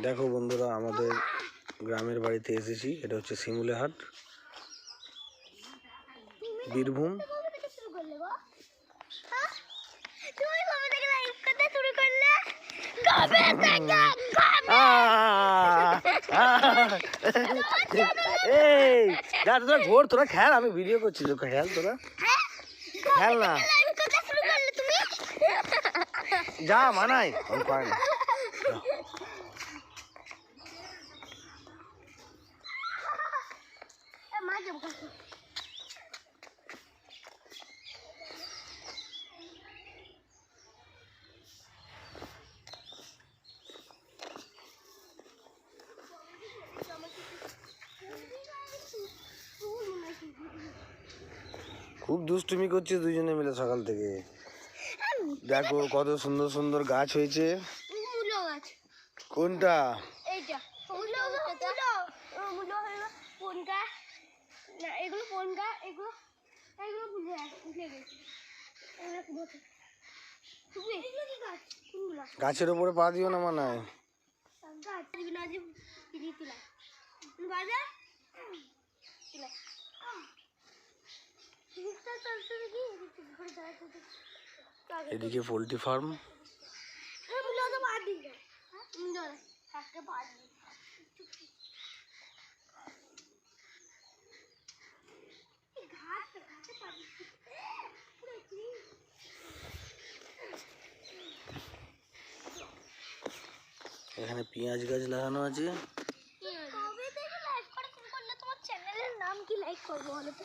দেখো বন্ধুরা, আমাদের গ্রামের বাড়িতে এসেছি। এটা হচ্ছে শিমুলেহাট, বীরভূম। এই যা তোরা ঘোর, তোরা খেল, আমি ভিডিও করছি, তো খেল, তোরা খেল না, যা মানাই আমি পাই না। খুব দুষ্টুমি করছিস দুজনে মিলে সকাল থেকে। দেখো কত সুন্দর সুন্দর গাছ হয়েছে। কোনটা? গাছের উপরে পা দিও না মানায়। এদিকে পোল্ট্রি ফার্ম। এখানে পেঁয়াজ গাছ লাগানো আছে। তোমার চ্যানেলের নাম কি লাইক করবো বলো তো?